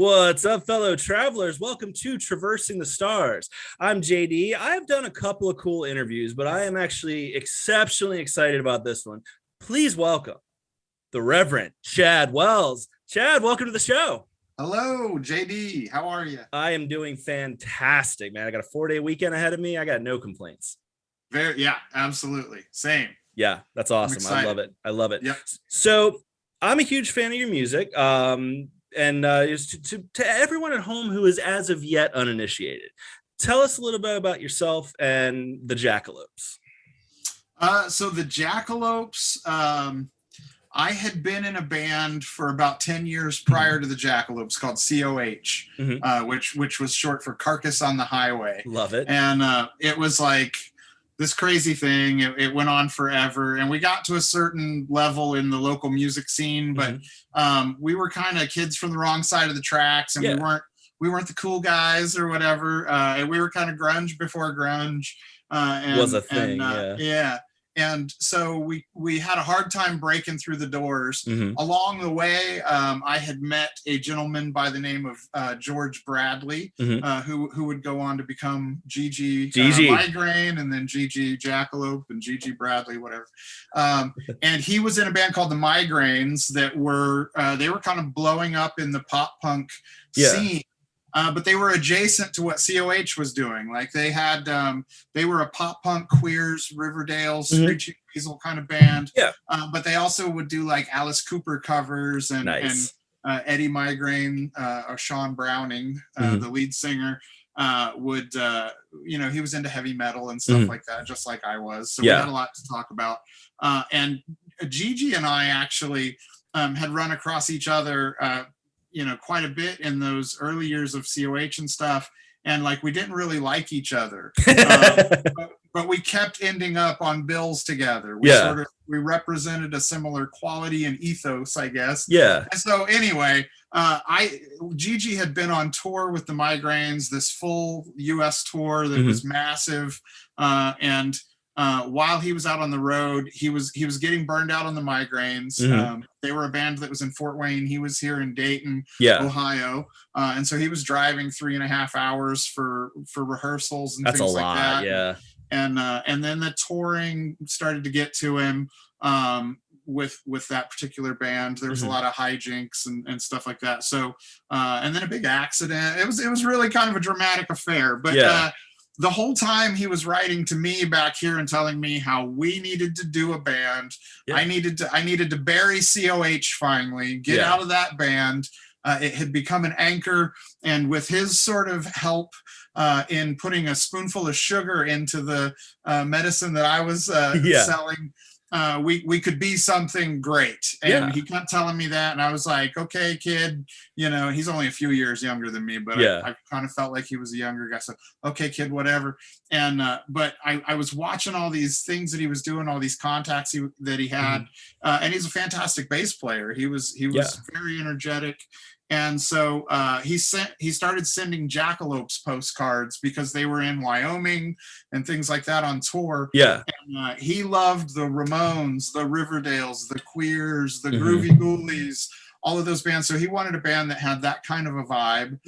What's up, fellow travelers? Welcome to Traversing the Stars. I'm JD. I've done a couple of cool interviews, but I am actually exceptionally excited about this one. Please welcome the Reverend Chad Wells. Chad, welcome to the show. Hello, JD. How are you? I am doing fantastic, man. I got a 4-day weekend ahead of me. I got no complaints. Yeah, absolutely. Same. Yeah, that's awesome. I love it. I love it. Yep. So I'm a huge fan of your music. And to everyone at home who is as of yet uninitiated, tell us a little bit about yourself and the Jackalopes. So the Jackalopes, I had been in a band for about 10 years prior to the Jackalopes called COH, which was short for Carcass on the Highway. Love it. And it was like this crazy thing. It went on forever, and we got to a certain level in the local music scene, but we were kind of kids from the wrong side of the tracks, and we weren't the cool guys or whatever. And we were kind of grunge before grunge. Was a thing. And so we had a hard time breaking through the doors. Along the way, I had met a gentleman by the name of George Bradley, who would go on to become Gigi Migraine, and then Gigi Jackalope and Gigi Bradley, whatever. And he was in a band called the Migraines that were they were kind of blowing up in the pop punk scene. But they were adjacent to what COH was doing. Like they had, they were a pop punk queers, Riverdale, Screeching Weasel kind of band. But they also would do like Alice Cooper covers and Eddie Migraine or Sean Browning, the lead singer, would, he was into heavy metal and stuff like that, just like I was. So we had a lot to talk about. And Gigi and I actually had run across each other quite a bit in those early years of COH and stuff. And like, we didn't really like each other, but we kept ending up on bills together. We represented a similar quality and ethos, I guess. And so anyway, Gigi had been on tour with the Migraines, this full US tour that was massive. And while he was out on the road, he was getting burned out on the Migraines. They were a band that was in Fort Wayne. He was here in Dayton, Ohio. And so he was driving 3.5 hours for rehearsals and things like that. And then the touring started to get to him with that particular band. There was a lot of hijinks and stuff like that. So and then a big accident. It was really kind of a dramatic affair. But the whole time he was writing to me back here and telling me how we needed to do a band. I needed to bury COH finally, get out of that band. It had become an anchor, and with his sort of help in putting a spoonful of sugar into the medicine that I was selling, we could be something great. And he kept telling me that, and I was like, okay, kid, he's only a few years younger than me, but I kind of felt like he was a younger guy. So, okay, kid, whatever. And but I was watching all these things that he was doing, all these contacts that he had, and he's a fantastic bass player. He was very energetic. And so he started sending Jackalopes postcards because they were in Wyoming and things like that on tour. And he loved the Ramones, the Riverdales, the Queers, the Groovy Ghoulies, all of those bands. So he wanted a band that had that kind of a vibe.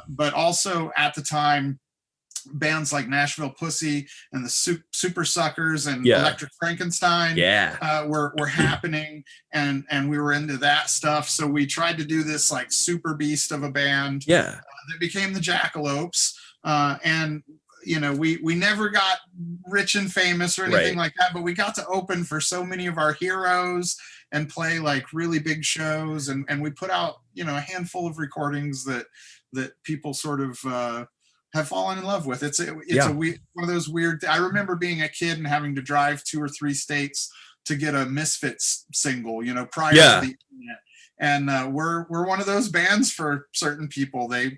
But also at the time, bands like Nashville Pussy and the Super Suckers and Electric Frankenstein were happening, and we were into that stuff. So we tried to do this like super beast of a band that became the Jackalopes. And we never got rich and famous or anything like that, but we got to open for so many of our heroes and play like really big shows, and we put out a handful of recordings that people sort of have fallen in love with. It's one of those weird. I remember being a kid and having to drive 2 or 3 states to get a Misfits single, prior to the internet. And we're one of those bands for certain people. I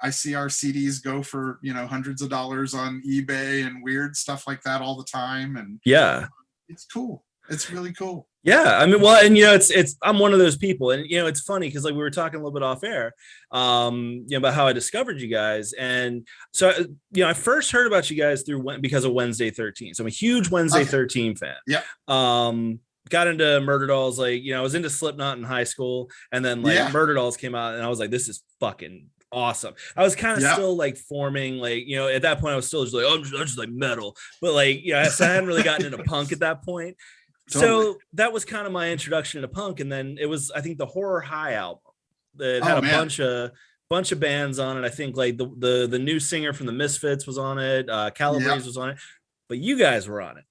see our CDs go for hundreds of dollars on eBay and weird stuff like that all the time. And it's cool. It's really cool. I mean, well, and it's I'm one of those people, and it's funny because like we were talking a little bit off air, about how I discovered you guys, and so I first heard about you guys because of Wednesday 13. So I'm a huge Wednesday 13 fan. got into Murder Dolls, like, I was into Slipknot in high school, and then like Yeah. Murder Dolls came out, and I was like, this is fucking awesome. I was kind of Yeah. still like forming, like, at that point I was still just like, I'm just like metal, but like, so I hadn't really gotten into punk at that point. Totally. So that was kind of my introduction to punk. And then it was, I think, the Horror High album that had a bunch of bands on it. I think like the new singer from the Misfits was on it, Calabrese was on it, but you guys were on it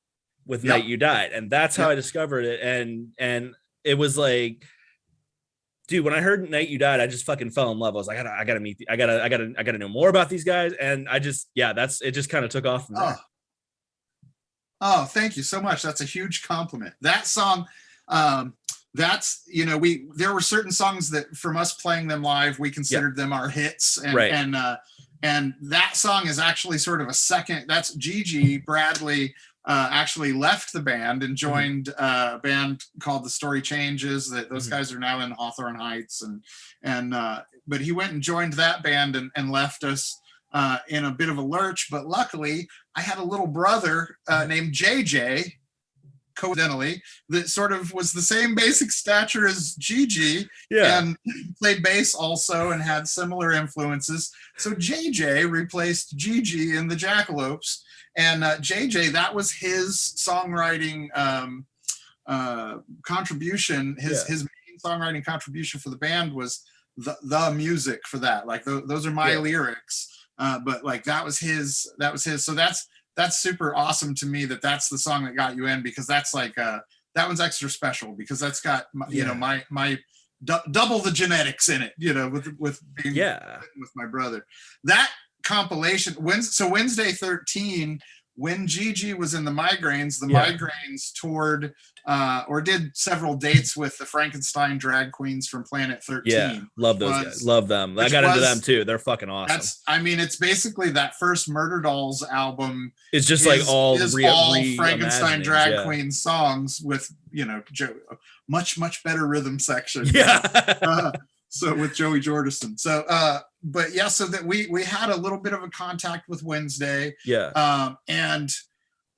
with Night You Died, and that's how I discovered it. And it was like, dude, when I heard Night You Died, I just fucking fell in love. I was like, I gotta meet, I gotta know more about these guys. And I just, it just kind of took off from there. Oh, thank you so much. That's a huge compliment. That song, that's, there were certain songs that from us playing them live, we considered them our hits. And, and that song is actually sort of a second. That's Gigi Bradley actually left the band and joined a band called The Story Changes. That those guys are now in Hawthorne Heights, but he went and joined that band and left us in a bit of a lurch. But luckily, I had a little brother named JJ, coincidentally, that sort of was the same basic stature as Gigi, and played bass also and had similar influences. So JJ replaced Gigi in the Jackalopes, and JJ, that was his songwriting contribution. His main songwriting contribution for the band was the music for that. Like those are my lyrics, but like that was his. So that's super awesome to me. That's the song that got you in, because that's like that one's extra special because that's got my double the genetics in it. With being with my brother. That compilation Wednesday 13, when Gigi was in the Migraines, Migraines toured or did several dates with the Frankenstein drag queens from Planet 13. Love those guys, love them. I got into them too. They're fucking awesome. It's basically that first Murder Dolls album. It's just like all Frankenstein drag queen songs with much better rhythm section. So with Joey Jordison. So so that we had a little bit of a contact with Wednesday. And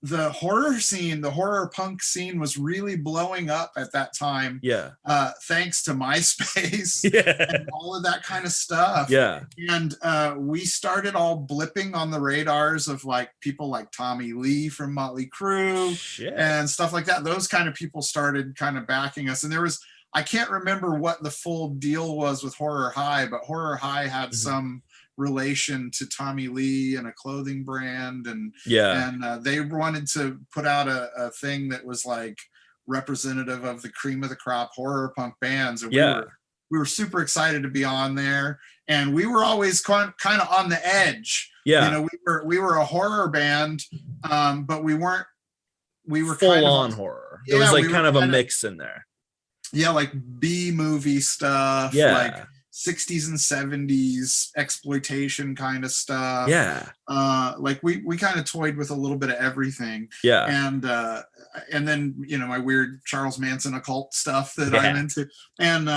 the horror scene, the horror punk scene was really blowing up at that time. Thanks to MySpace and all of that kind of stuff. And we started all blipping on the radars of like people like Tommy Lee from Motley Crue and stuff like that. Those kind of people started kind of backing us. And I can't remember what the full deal was with Horror High, but Horror High had some relation to Tommy Lee and a clothing brand, and they wanted to put out a thing that was like representative of the cream of the crop horror punk bands, and we were super excited to be on there, and we were always kind of on the edge. We were a horror band, but we were full on horror. There was like kind of a mix in there. Like B movie stuff, like 60s and 70s exploitation kind of stuff. Like we kind of toyed with a little bit of everything. And then my weird Charles Manson occult stuff that I'm into. And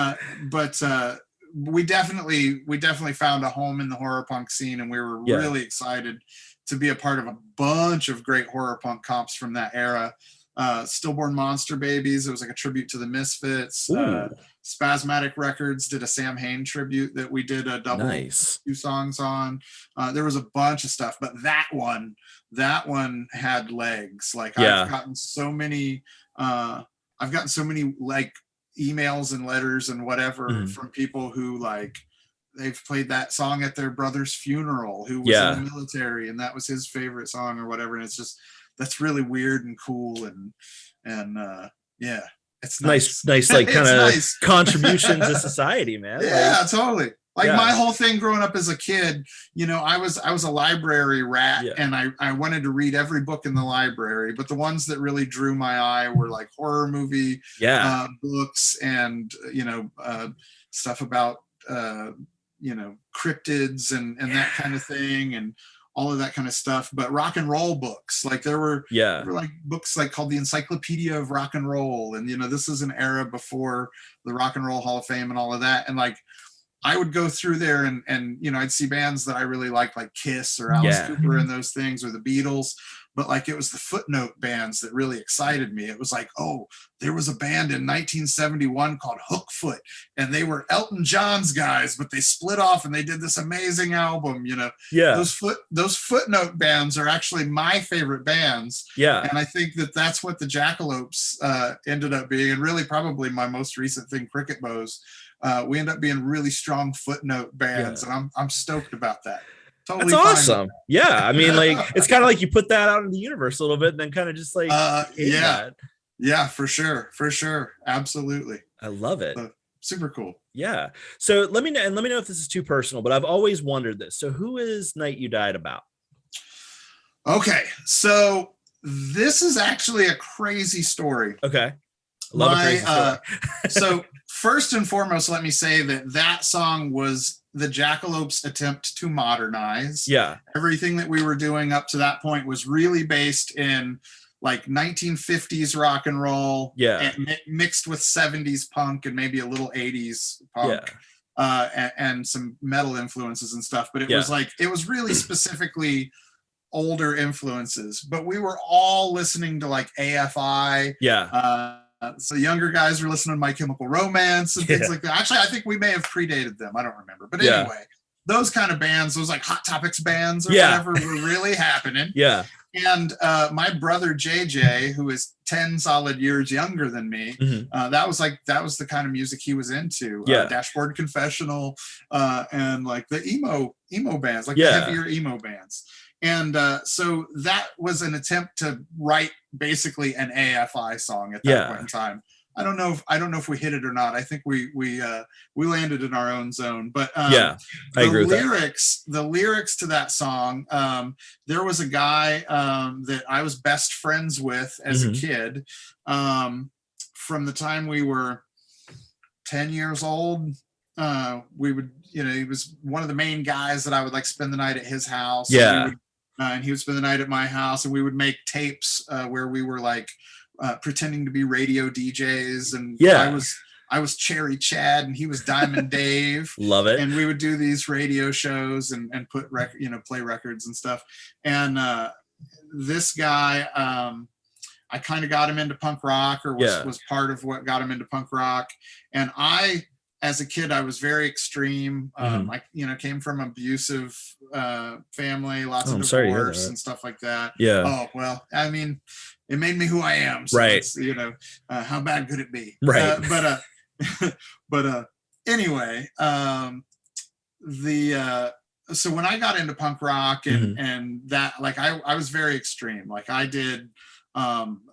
but we definitely found a home in the horror punk scene, and we were really excited to be a part of a bunch of great horror punk comps from that era. Stillborn Monster Babies, it was like a tribute to the Misfits. Spasmatic Records did a Sam Hain tribute that we did a double 2 songs on. There was a bunch of stuff, but that one had legs. Like I've gotten so many like emails and letters and whatever from people who like they've played that song at their brother's funeral who was in the military, and that was his favorite song or whatever. And it's just, that's really weird and cool, and it's nice like kind of contribution to society, man. Totally. Like my whole thing growing up as a kid, I was a library rat, and I wanted to read every book in the library, but the ones that really drew my eye were like horror movie books, and stuff about cryptids and that kind of thing, and all of that kind of stuff. But rock and roll books, like there were like books like called the Encyclopedia of Rock and Roll, and this is an era before the Rock and Roll Hall of Fame and all of that, and like I would go through there and you know, I'd see bands that I really liked, like Kiss or Alice Cooper and those things, or the Beatles. But like, it was the footnote bands that really excited me. It was like, oh, there was a band in 1971 called Hookfoot, and they were Elton John's guys, but they split off and they did this amazing album, you know. Those footnote bands are actually my favorite bands. And I think that that's what the Jackalopes ended up being, and really probably my most recent thing, Cricketbows. We end up being really strong footnote bands, and I'm stoked about that. Totally That's awesome. Yeah, I mean, like, it's kind of like you put that out in the universe a little bit, and then kind of just like yeah, for sure, absolutely. I love it. Super cool. Yeah. So let me know if this is too personal, but I've always wondered this. So who is Night You Died about? Okay, so this is actually a crazy story. Okay. Love a crazy story. So first and foremost, let me say that song was the Jackalopes' attempt to modernize. Everything that we were doing up to that point was really based in like 1950s rock and roll, and mixed with 70s punk and maybe a little 80s punk, and some metal influences and stuff. But it was like, it was really specifically older influences, but we were all listening to like AFI. So younger guys were listening to My Chemical Romance and things like that. Actually, I think we may have predated them. I don't remember. But anyway, those kind of bands, those like Hot Topics bands or whatever, were really happening. And my brother JJ, who is 10 solid years younger than me, that was the kind of music he was into. Dashboard Confessional, and like the emo bands, like the heavier emo bands. And so that was an attempt to write basically an AFI song at that point in time. I don't know if we hit it or not. I think we landed in our own zone. But I agree with the lyrics to that song, there was a guy that I was best friends with as a kid, from the time we were 10 years old. We would, you know, he was one of the main guys that I would like spend the night at his house. And he would spend the night at my house, and we would make tapes where we were like pretending to be radio DJs. And I was Cherry Chad and he was Diamond Dave. Love it. And we would do these radio shows and put play records and stuff. And this guy, I kind of got him into punk rock, or was part of what got him into punk rock. And as a kid, I was very extreme. I, came from abusive family, lots of divorce and stuff like that. Oh, well, I mean, it made me who I am. So it's, how bad could it be? But anyway, so when I got into punk rock and that, like, I was very extreme. Like, I did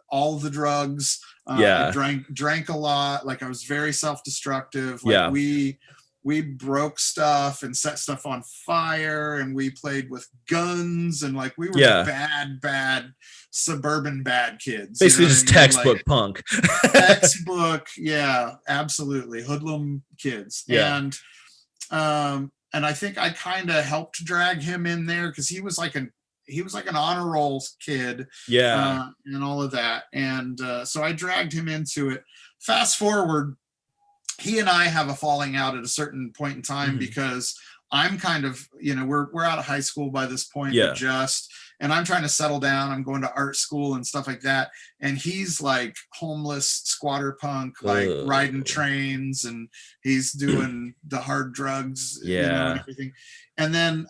all the drugs, drank a lot. Like, I was very self-destructive. Like, we broke stuff and set stuff on fire, and we played with guns, and like, we were bad suburban bad kids. Basically, just textbook punk. Textbook, absolutely, hoodlum kids. And I think I kind of helped drag him in there, because he was like an honor roll kid, and all of that. And so I dragged him into it. Fast forward, he and I have a falling out at a certain point in time, because I'm kind of, we're out of high school by this point, and I'm trying to settle down. I'm going to art school and stuff like that. And he's like homeless squatter punk, like riding trains, and he's doing the hard drugs, and everything. And then,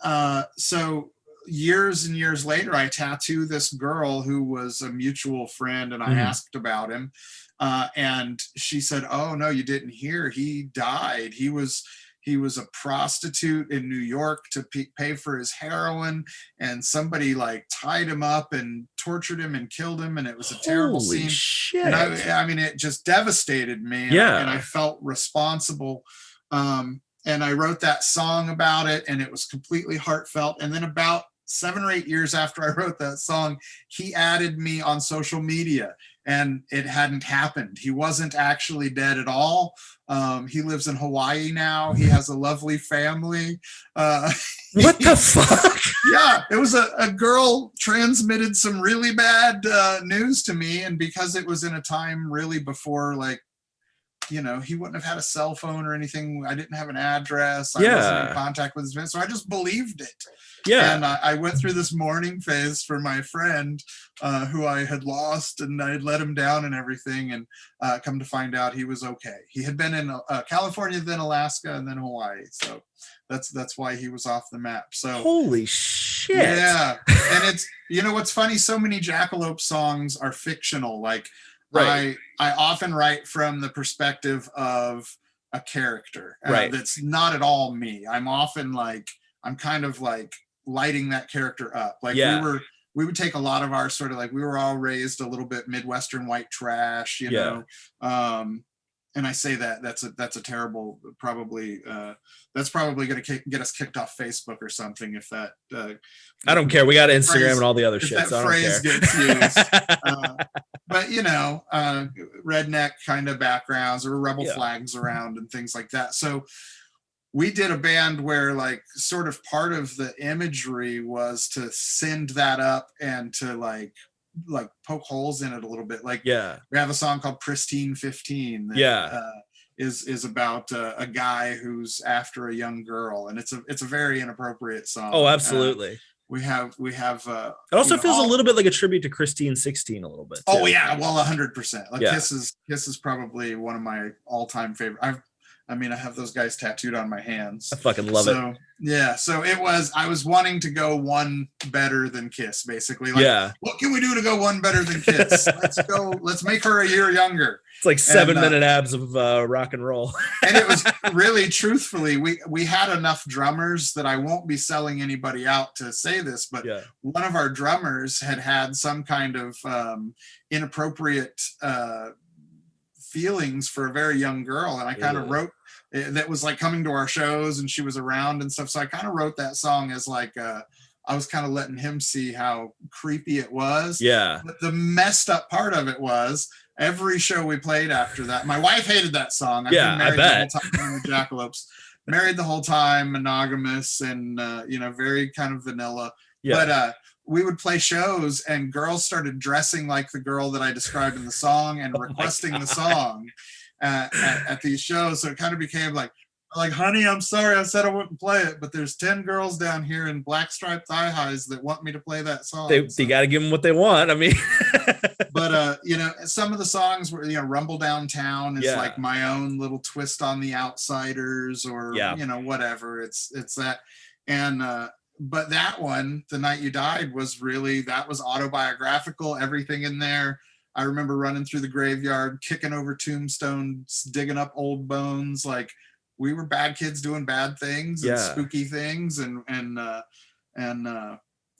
so years and years later, I tattooed this girl who was a mutual friend, and I asked about him. And she said, "Oh, no, you didn't hear. He died. He was a prostitute in New York to pay for his heroin, and somebody like tied him up and tortured him and killed him, and it was a terrible scene." Shit. And I mean, it just devastated me. And I felt responsible. And I wrote that song about it, and it was completely heartfelt. And then about 7 or 8 years after I wrote that song, he added me on social media, and it hadn't happened. He wasn't actually dead at all. He lives in Hawaii now. He has a lovely family. What the fuck? Yeah, it was a girl transmitted some really bad news to me, and because it was in a time really before like you know, he wouldn't have had a cell phone or anything. I didn't have an address. I wasn't in contact with his friends. So I just believed it. Yeah. And I went through this mourning phase for my friend who I had lost, and I had let him down and everything. And come to find out he was okay. He had been in California, then Alaska, and then Hawaii. So that's why he was off the map. So holy shit. Yeah. And it's, you know, what's funny, so many Jackalope songs are fictional. Like I often write from the perspective of a character that's not at all me. I'm often like, I'm kind of like lighting that character up. Like we would take a lot of our sort of like, we were all raised a little bit Midwestern white trash, you know. And I say that that's a terrible, probably that's probably going to get us kicked off Facebook or something if that. I don't care. We got Instagram and all the other shit. That so phrase gets used. But you know, redneck kind of backgrounds or rebel flags around and things like that. So we did a band where like sort of part of the imagery was to send that up and to like poke holes in it a little bit. Like we have a song called Pristine 15 that is about a guy who's after a young girl, and it's a very inappropriate song. Oh, absolutely. We have it also feels a little bit like a tribute to Christine 16 a little bit too. Oh yeah, well 100%. Like Kiss is probably one of my all-time favorite. I mean, I have those guys tattooed on my hands. I fucking love it. Yeah. So I was wanting to go one better than Kiss, basically. Like, what can we do to go one better than Kiss? Let's make her a year younger. It's like 7-minute abs of rock and roll. And it was really, truthfully, we had enough drummers that I won't be selling anybody out to say this, but one of our drummers had some kind of inappropriate feelings for a very young girl, and I kind of wrote that was like coming to our shows and she was around and stuff, so I kind of wrote that song as like I was kind of letting him see how creepy it was. But the messed up part of it was every show we played after that, my wife hated that song. I've been married the whole time in the Jackalopes, married the whole time, monogamous, and you know, very kind of vanilla. But we would play shows and girls started dressing like the girl that I described in the song and requesting the song at these shows. So it kind of became like, honey, I'm sorry, I said I wouldn't play it, but there's 10 girls down here in black striped thigh highs that want me to play that song. They got to give them what they want. I mean, but you know, some of the songs were, you know, Rumble Downtown is like my own little twist on the Outsiders, or you know, whatever. It's that. And but that one, The Night You Died, was really, that was autobiographical, everything in there. I remember running through the graveyard, kicking over tombstones, digging up old bones. Like, we were bad kids doing bad things and spooky things, and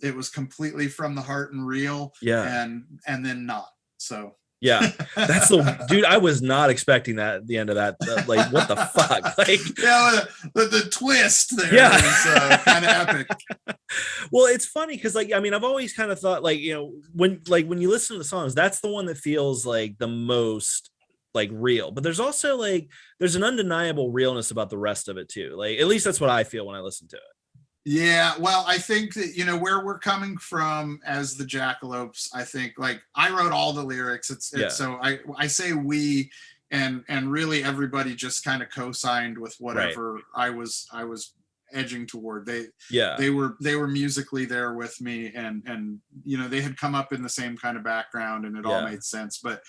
it was completely from the heart and real. And then not. So that's the dude. I was not expecting that at the end of that. Like, what the fuck? Like, the twist there is kind of epic. Well, it's funny because, like, I mean, I've always kind of thought, like, you know, when you listen to the songs, that's the one that feels like the most like real. But there's also like there's an undeniable realness about the rest of it too. Like, at least that's what I feel when I listen to it. Yeah, well, I think that, you know, where we're coming from as the Jackalopes, I think, like, I wrote all the lyrics. It's so I say we, and really everybody just kind of co-signed with whatever I was edging toward. They were musically there with me, and you know, they had come up in the same kind of background, and it all made sense. But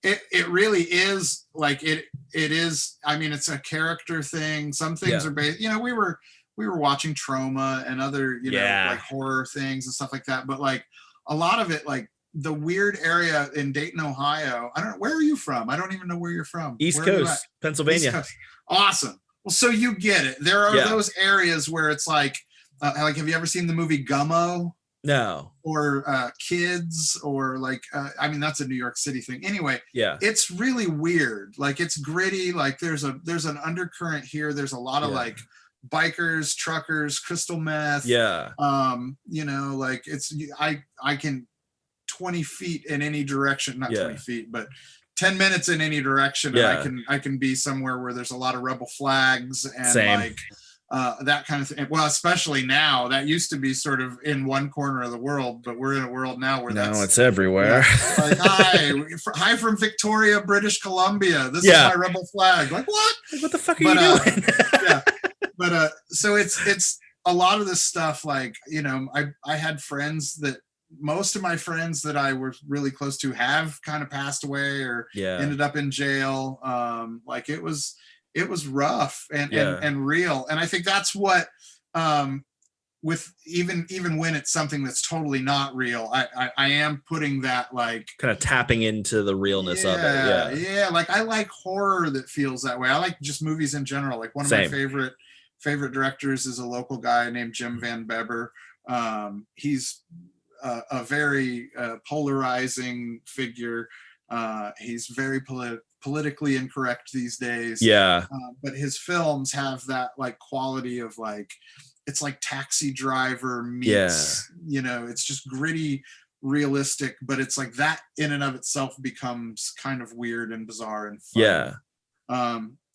it really is like it is. I mean, it's a character thing. Some things are based. You know, we were watching Trauma and other, you know, like horror things and stuff like that. But like a lot of it, like the weird area in Dayton, Ohio. I don't know, where are you from? I don't even know where you're from. East Coast, Pennsylvania. East Coast. Awesome. Well, so you get it. There are those areas where it's like have you ever seen the movie Gummo? No. Or Kids, or like I mean, that's a New York City thing. Anyway, it's really weird. Like, it's gritty. Like, there's an undercurrent here. There's a lot of like bikers, truckers, crystal meth. You know, like, it's I can 20 feet in any direction, not 20 feet, but 10 minutes in any direction, and I can be somewhere where there's a lot of rebel flags and like that kind of thing. Well, especially now, that used to be sort of in one corner of the world, but we're in a world now where it's everywhere. Yeah, like, hi from Victoria, British Columbia. This is my rebel flag. Like, what? What the fuck are you doing? Yeah, but so it's a lot of this stuff. Like, you know, I had friends that most of my friends that I was really close to have kind of passed away or ended up in jail. Like it was rough and real. And I think that's what, with even when it's something that's totally not real, I am putting that, like, kind of tapping into the realness of it. Yeah. Like I like horror that feels that way. I like just movies in general. Like one of my favorite directors is a local guy named Jim Van Beber. He's a very polarizing figure. He's very politically incorrect these days. But his films have that like quality of like, it's like Taxi Driver meets, you know, it's just gritty, realistic, but it's like that in and of itself becomes kind of weird and bizarre and fun.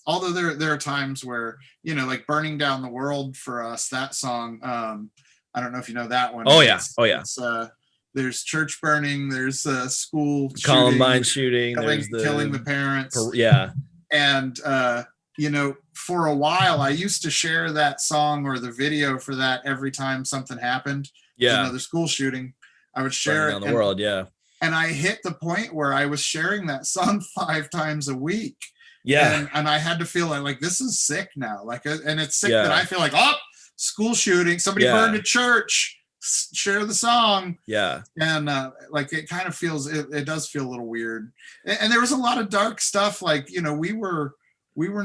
Although there are times where, you know, like Burning Down the World for us, that song, I don't know if you know that one. It's, there's church burning, there's school Columbine shooting, killing the parents. And you know, for a while I used to share that song or the video for that every time something happened. Another school shooting, I would share Burning Down the World. And I hit the point where I was sharing that song 5 times a week. And I had to feel like this is sick now. Like, and it's sick that I feel like, oh, school shooting, somebody burned a church, share the song. And like it kind of feels, it does feel a little weird. And there was a lot of dark stuff. Like, you know, we were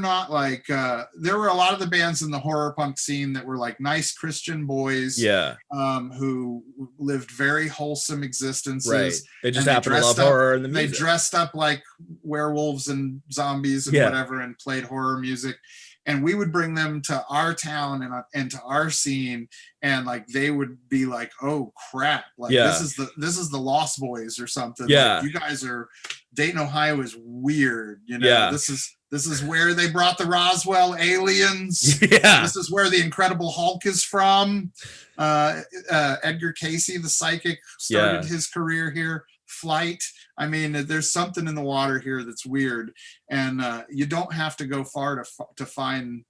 not like, there were a lot of the bands in the horror punk scene that were like nice Christian boys, who lived very wholesome existences. They just happen to love horror and the music. They dressed up like werewolves and zombies and whatever, and played horror music. And we would bring them to our town and to our scene, and like they would be like, "Oh crap! Like this is the Lost Boys or something. Like, you guys are Dayton, Ohio is weird. You know, this is where they brought the Roswell aliens. This is where the Incredible Hulk is from. Edgar Casey, the psychic, started his career here. Flight. I mean, there's something in the water here that's weird, and you don't have to go far to find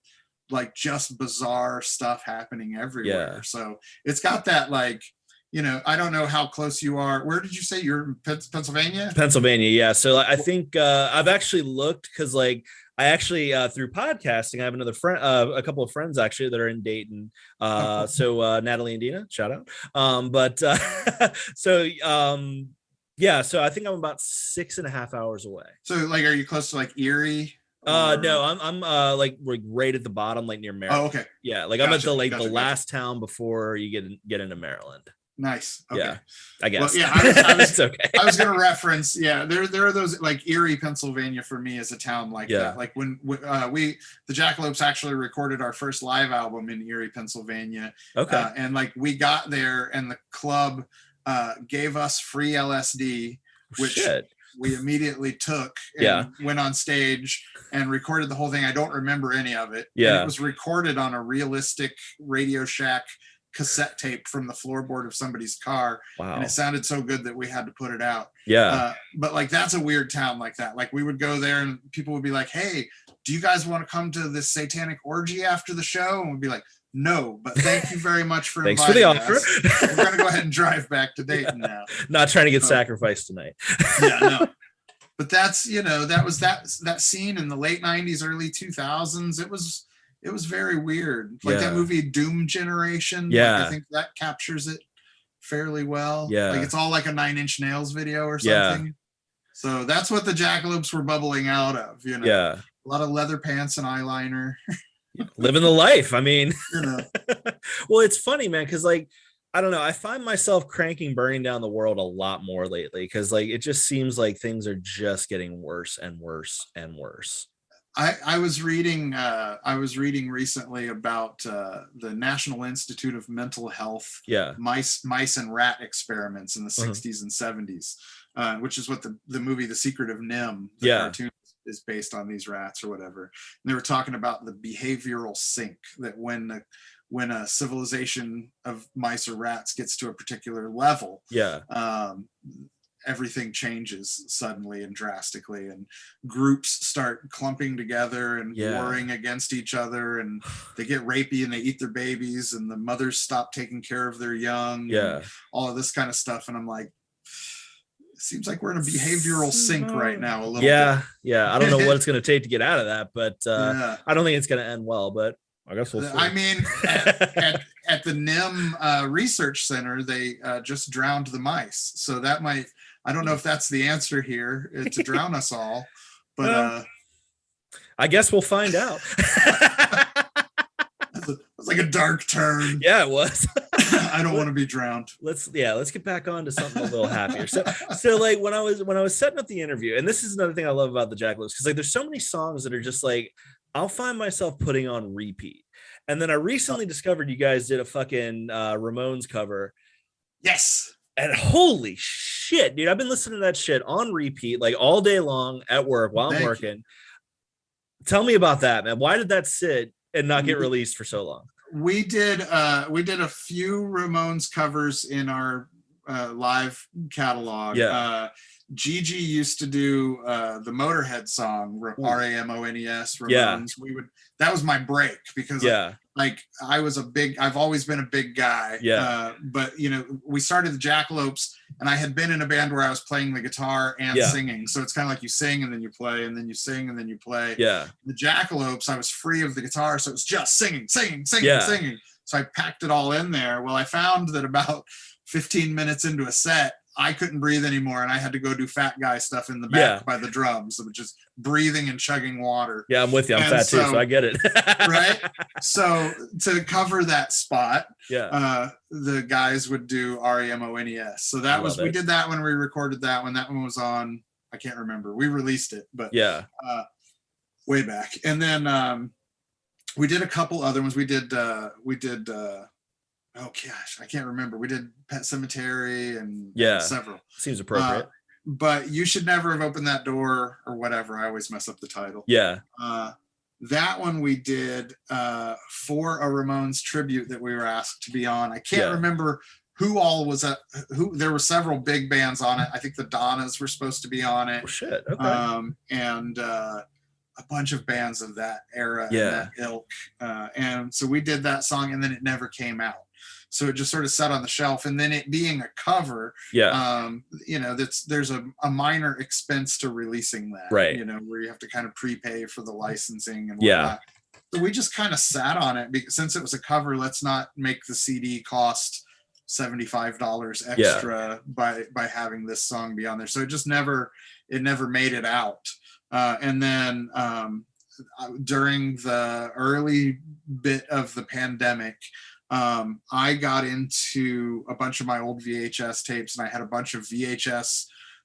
like just bizarre stuff happening everywhere. So it's got that, like, you know, I don't know how close you are. Where did you say you're in Pennsylvania? Pennsylvania, So I think I've actually looked, because like I actually through podcasting, I have another friend, a couple of friends actually that are in Dayton. So Natalie and Dina, shout out. So I think I'm about 6.5 hours away. So like, are you close to like Erie? No, I'm like right at the bottom, like near Maryland. Oh, okay. Yeah, like I'm at the last town before you get into Maryland. Nice. Okay. Yeah, I guess. Well, I was it's okay. I was going to reference. Yeah, there are those, like Erie, Pennsylvania, for me as a town like that. Like when the Jackalopes actually recorded our first live album in Erie, Pennsylvania. Okay. And like we got there, and the club gave us free LSD, which we immediately took and went on stage and recorded the whole thing. I don't remember any of it. And it was recorded on a realistic Radio Shack cassette tape from the floorboard of somebody's car. Wow. And it sounded so good that we had to put it out. But like, that's a weird town like that. Like we would go there and people would be like, "Hey, do you guys want to come to this satanic orgy after the show?" And we'd be like, "No, but thank you very much for thanks for the offer. We're going to go ahead and drive back to Dayton now." Not trying to get sacrificed tonight. No. But that's, you know, that was that scene in the late 90s, early 2000s. It was very weird. Like that movie Doom Generation. Like, I think that captures it fairly well. Like it's all like a 9 Inch Nails video or something. So that's what the Jackalopes were bubbling out of, you know. A lot of leather pants and eyeliner. Living the life. I mean, you know. Well, it's funny, man, because like, I don't know, I find myself cranking Burning Down the World a lot more lately, because like it just seems like things are just getting worse and worse and worse. I was reading recently about the National Institute of Mental Health mice and rat experiments in the 60s and 70s, which is what the movie The Secret of Nim, the cartoon, is based on these rats or whatever. And they were talking about the behavioral sink, that when a civilization of mice or rats gets to a particular level, everything changes suddenly and drastically, and groups start clumping together and warring against each other, and they get rapey and they eat their babies, and the mothers stop taking care of their young, and all of this kind of stuff. And I'm like, it seems like we're in a behavioral sink right now a little bit. I don't know what it's going to take to get out of that, but I don't think it's going to end well, but I guess we'll see. I mean, at the NIM Research Center, they just drowned the mice. So that might, I don't know if that's the answer here, to drown us all, but well, I guess we'll find out. It was like a dark turn. Yeah, it was. I don't want to be drowned. Let's get back on to something a little happier. So like when I was setting up the interview, and this is another thing I love about the Jackalopes, because like there's so many songs that are just like, I'll find myself putting on repeat. And then I recently discovered you guys did a fucking Ramones cover. Yes. And holy shit, dude, I've been listening to that shit on repeat like all day long at work while I'm working. Tell me about that, man. Why did that sit and not get released for so long? We did a few Ramones covers in our live catalog. Gigi used to do the Motorhead song, Ramones, Ramones. That was my break, because I've always been a big guy. But you know, we started the Jackalopes, and I had been in a band where I was playing the guitar and singing. So it's kind of like you sing and then you play, and then you sing and then you play. The Jackalopes, I was free of the guitar, so it was just singing. So I packed it all in there. Well, I found that about 15 minutes into a set, I couldn't breathe anymore, and I had to go do fat guy stuff in the back by the drums, which is breathing and chugging water. Yeah, I'm with you. I'm fat too, so I get it. Right? So to cover that spot, the guys would do Ramones. So that was, we did that when we recorded that one. That one was on, I can't remember. We released it, but way back. And then we did a couple other ones. We did oh gosh, I can't remember. We did Pet Cemetery and several. Seems appropriate. But You Should Never Have Opened That Door, or whatever. I always mess up the title. That one we did for a Ramones tribute that we were asked to be on. I can't remember who all was there were several big bands on it. I think the Donnas were supposed to be on it. Oh shit. Okay. And a bunch of bands of that era and that ilk. And so we did that song, and then it never came out. So it just sort of sat on the shelf, and then it being a cover, you know, there's a minor expense to releasing that, right? You know, where you have to kind of prepay for the licensing and whatnot. So we just kind of sat on it, because since it was a cover, let's not make the CD cost $75 extra by having this song be on there. So it just never made it out. And then during the early bit of the pandemic, I got into a bunch of my old VHS tapes, and I had a bunch of VHS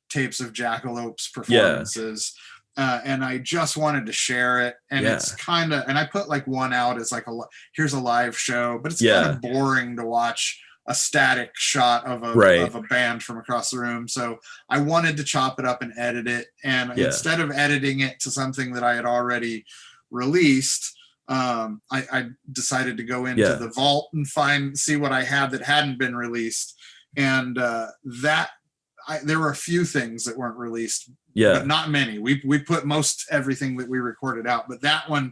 tapes of Jackalopes performances. And I just wanted to share it. And it's kind of, and I put like one out as like here's a live show, but it's kind of boring to watch a static shot of a band from across the room. So I wanted to chop it up and edit it. And instead of editing it to something that I had already released, I decided to go into the vault and see what I had that hadn't been released. And there were a few things that weren't released, but not many. We put most everything that we recorded out, but that one,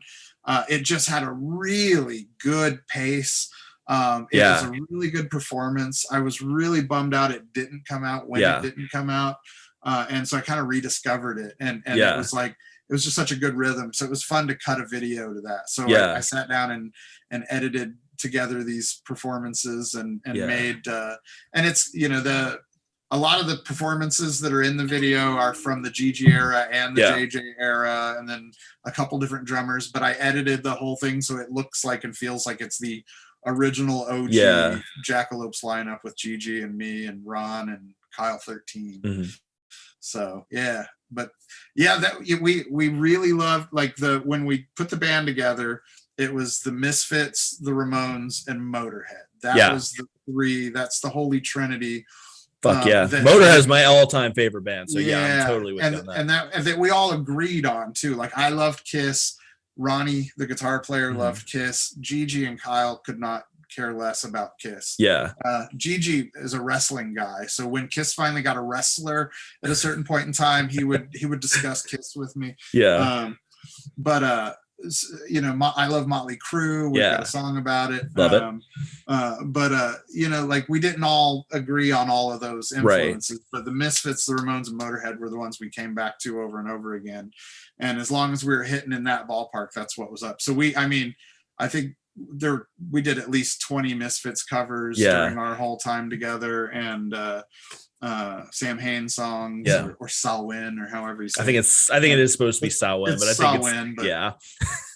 it just had a really good pace. It was a really good performance. I was really bummed out it didn't come out when it didn't come out. And so I kind of rediscovered it, and it was like, it was just such a good rhythm. So it was fun to cut a video to that. So I sat down and edited together these performances and made, and it's, you know, a lot of the performances that are in the video are from the Gigi era and the JJ era, and then a couple different drummers, but I edited the whole thing so it looks like and feels like it's the original OG Jackalopes lineup with Gigi and me and Ron and Kyle 13. So but that we really loved, like, when we put the band together, it was the Misfits, the Ramones, and Motorhead. That was the three. That's the holy trinity. Fuck yeah. Motorhead is my all-time favorite band. So yeah, I'm totally with you on that. And that we all agreed on too. Like I loved Kiss. Ronnie, the guitar player, loved Kiss. Gigi and Kyle could not care less about Kiss. Yeah. Gigi is a wrestling guy. So when Kiss finally got a wrestler at a certain point in time, he would discuss Kiss with me. Yeah. But you know, I love Motley Crue. We've got a song about it. Love it. But you know, like we didn't all agree on all of those influences, but the Misfits, the Ramones, and Motorhead were the ones we came back to over and over again. And as long as we were hitting in that ballpark, that's what was up. So I think we did at least 20 Misfits covers during our whole time together, and Sam Hain songs or Samhain or however you say it. I think it is supposed to be Samhain, but I think Samhain,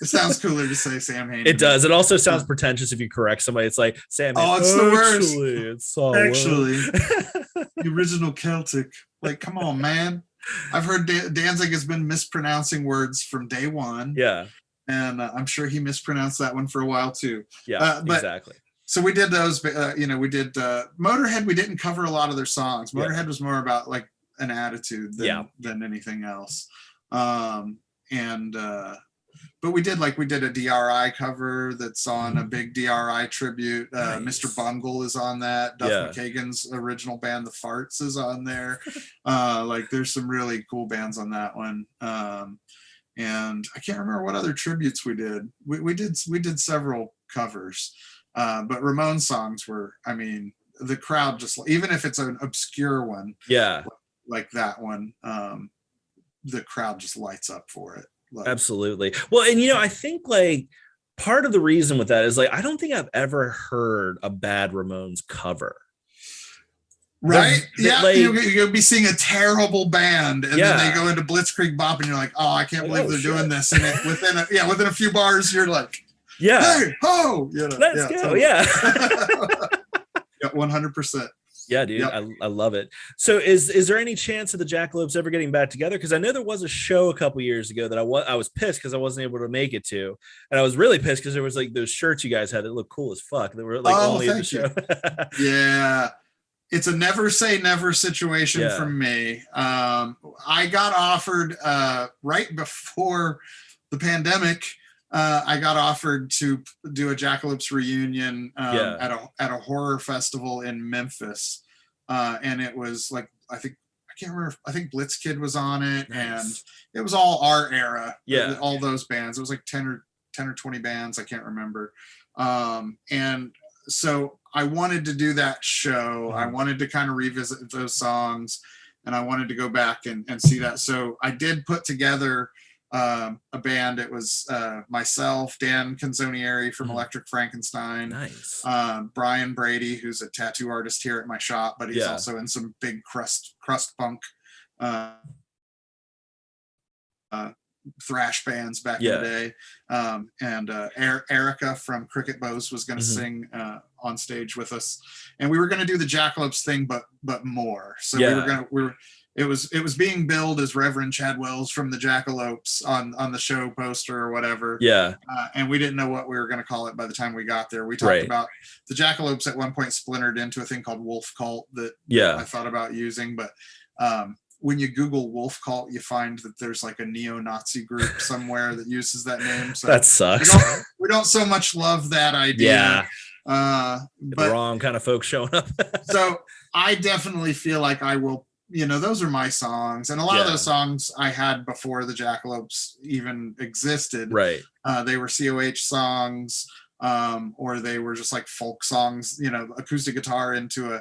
it sounds cooler to say Sam Hain. It does. It also sounds pretentious if you correct somebody. It's like Sam Hain. Oh, it's the worst. It's Samhain. Actually, the original Celtic. Like, come on, man. I've heard Danzig has been mispronouncing words from day one. Yeah. And I'm sure he mispronounced that one for a while too. Yeah, exactly. So we did those, you know, we did Motorhead. We didn't cover a lot of their songs. Motorhead was more about like an attitude than anything else. But we did a DRI cover that's on a big DRI tribute. Nice. Mr. Bungle is on that. Duff McKagan's original band, The Farts, is on there. Like there's some really cool bands on that one. And I can't remember what other tributes we did. We did several covers. But Ramones songs were, I mean, the crowd just, even if it's an obscure one, like that one, the crowd just lights up for it. Like, absolutely. Well, and you know, I think like part of the reason with that is like I don't think I've ever heard a bad Ramones cover. Right? You'll be seeing a terrible band, and then they go into Blitzkrieg Bop, and you're like, oh, I can't believe they're doing this. And within a few bars, you're like, hey, ho, let's go, totally. Yeah, 100%. Yeah, dude, I love it. So is there any chance of the Jackalopes ever getting back together? Because I know there was a show a couple years ago that I was pissed because I wasn't able to make it to, and I was really pissed because there was like those shirts you guys had that looked cool as fuck. They were like only at the show. Yeah. It's a never say never situation for me. I got offered right before the pandemic. I got offered to do a Jackalopes reunion at a horror festival in Memphis, and it was like I can't remember. I think Blitzkid was on it, and it was all our era. Yeah, all those bands. It was like 10 or 20 bands. I can't remember. And so I wanted to do that show. I wanted to kind of revisit those songs, and I wanted to go back and see that. So I did put together a band. It was myself, Dan Canzonieri from Electric Frankenstein, Brian Brady, who's a tattoo artist here at my shop, but he's also in some big crust punk thrash bands back in the day, and Erica from Cricketbows was going to sing on stage with us, and we were going to do the Jackalopes thing, but more. So it was being billed as Reverend Chad Wells from the Jackalopes on the show poster or whatever. And we didn't know what we were going to call it by the time we got there. We talked about the Jackalopes at one point splintered into a thing called Wolf Cult that I thought about using, but when you Google Wolf Cult, you find that there's like a neo-Nazi group somewhere that uses that name. So that sucks. We don't so much love that idea. But the wrong kind of folks showing up. So I definitely feel like I will, those are my songs. And a lot of those songs I had before the Jackalopes even existed. Right. They were COH songs. Or they were just like folk songs, acoustic guitar into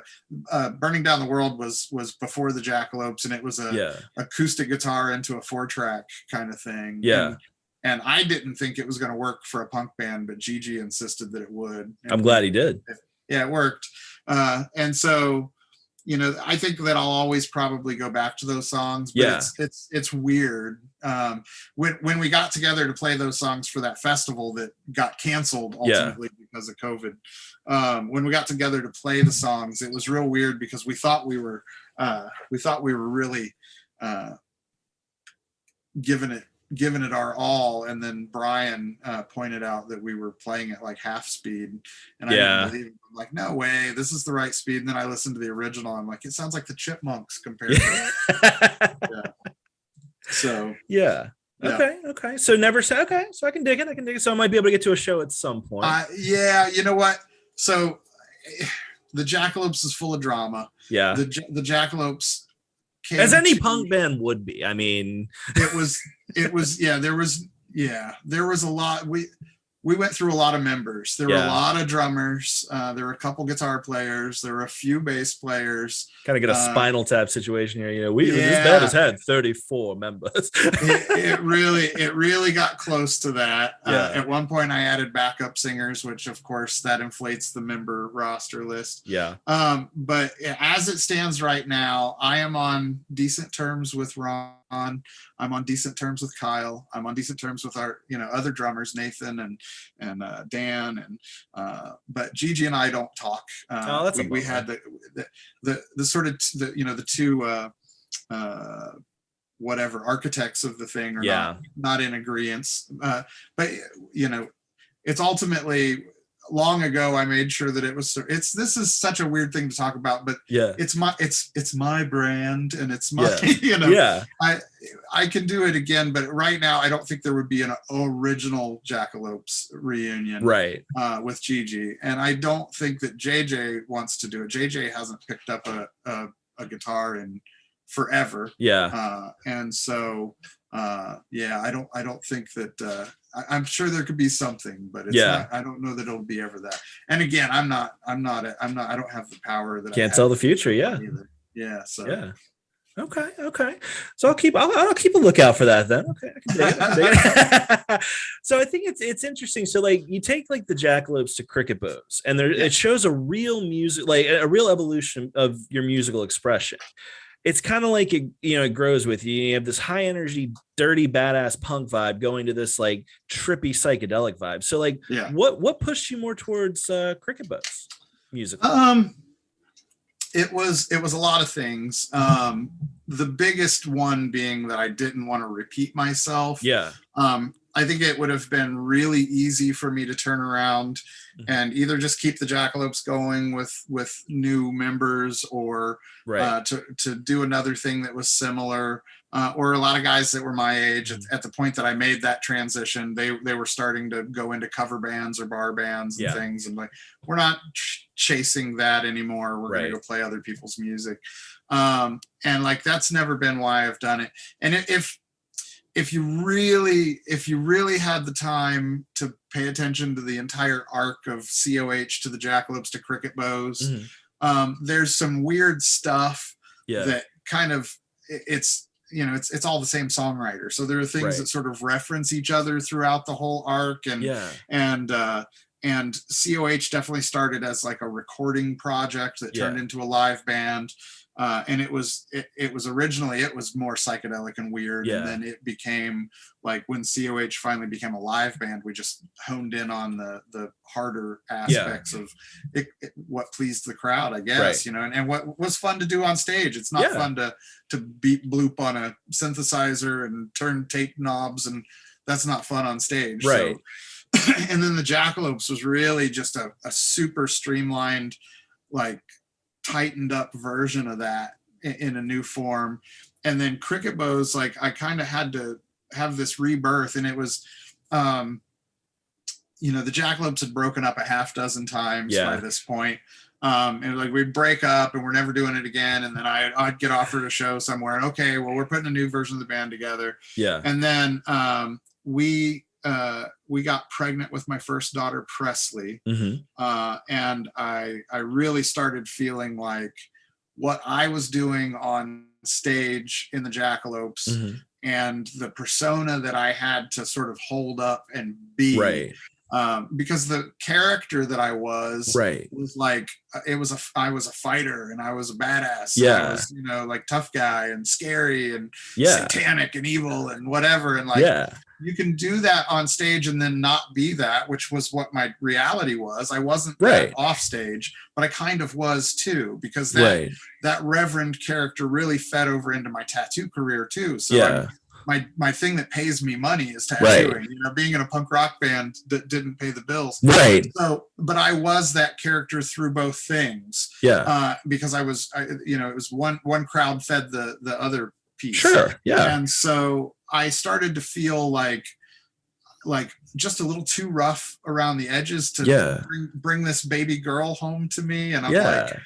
a Burning Down the World was before the Jackalopes, and it was a acoustic guitar into a 4-track kind of thing. And I didn't think it was going to work for a punk band, but Gigi insisted that it would. I'm glad he did. It worked. And so, I think that I'll always probably go back to those songs, but it's weird. When we got together to play those songs for that festival that got canceled ultimately because of COVID, when we got together to play the songs, it was real weird because we thought we were really giving it given it our all, and then Brian pointed out that we were playing at like half speed, and I didn't believe it. I'm like, no way, this is the right speed. And then I listened to the original. I'm like, it sounds like the Chipmunks compared to So okay. So never say okay. So I can dig it. So I might be able to get to a show at some point. Yeah, you know what? So the Jackalopes is full of drama. Yeah. The Jackalopes, as any punk band would be. I mean, it was there was a lot. We went through a lot of members. There were a lot of drummers. There were a couple guitar players. There were a few bass players. Kind of get a Spinal Tap situation here. You know, this band has had 34 members. it really got close to that. At one point, I added backup singers, which of course that inflates the member roster list. Yeah. But as it stands right now, I am on decent terms with Ron. I'm on decent terms with Kyle. I'm on decent terms with our, other drummers, Nathan and Dan, and but Gigi and I don't talk. We had the sort of the two whatever architects of the thing are not in agreement. But it's ultimately, long ago I made sure that this is such a weird thing to talk about, but it's my brand, and it's my I can do it again, but right now I don't think there would be an original Jackalopes reunion with Gigi, and I don't think that JJ wants to do it. JJ hasn't picked up a guitar in forever, and so I don't think that I'm sure there could be something, but it's not, I don't know that it'll be ever that. And again, I don't have the power that can't tell the future. Okay. So I'll keep a lookout for that then. Okay. I can dig it. So I think it's interesting. So like you take like the Jackalopes to Cricketbows, and it shows a real music, like a real evolution of your musical expression. It's kind of like it grows with you. You have this high energy, dirty, badass punk vibe going to this like trippy psychedelic vibe. So like, what pushed you more towards Cricketbows music? It was a lot of things. The biggest one being that I didn't want to repeat myself. I think it would have been really easy for me to turn around and either just keep the Jackalopes going with new members, or to do another thing that was similar. Or a lot of guys that were my age at the point that I made that transition, they were starting to go into cover bands or bar bands and things. And like, we're not chasing that anymore. We're going to go play other people's music. And like, that's never been why I've done it. And if you really had the time to pay attention to the entire arc of COH to the Jackalopes to Cricketbows, there's some weird stuff that kind of it's all the same songwriter. So there are things that sort of reference each other throughout the whole arc, and COH definitely started as like a recording project that turned into a live band. And it was originally more psychedelic and weird, and then it became like, when COH finally became a live band, we just honed in on the harder aspects of it, what pleased the crowd, I guess, and what was fun to do on stage. It's not fun to beat bloop on a synthesizer and turn tape knobs, and that's not fun on stage. So, and then the Jackalopes was really just a super streamlined, like tightened up version of that in a new form. And then Cricketbows, like, I kind of had to have this rebirth, and it was the Jackalopes had broken up a half dozen times by this point. And like, we'd break up and we're never doing it again, and then I'd get offered a show somewhere, and okay, well, we're putting a new version of the band together. And then we got pregnant with my first daughter, Presley. And I really started feeling like what I was doing on stage in the Jackalopes and the persona that I had to sort of hold up and be, because the character that I was was like, I was a fighter, and I was a badass. I was, like, tough guy and scary and satanic and evil and whatever. And like, you can do that on stage and then not be that, which was what my reality was. I wasn't that off stage, but I kind of was too, because that Reverend character really fed over into my tattoo career too. So my thing that pays me money is tattooing. Being in a punk rock band that didn't pay the bills. Right. So, but I was that character through both things. Yeah. Because it was one crowd fed the other piece. Sure. Yeah. And so I started to feel like just a little too rough around the edges to bring this baby girl home to me. And I'm like,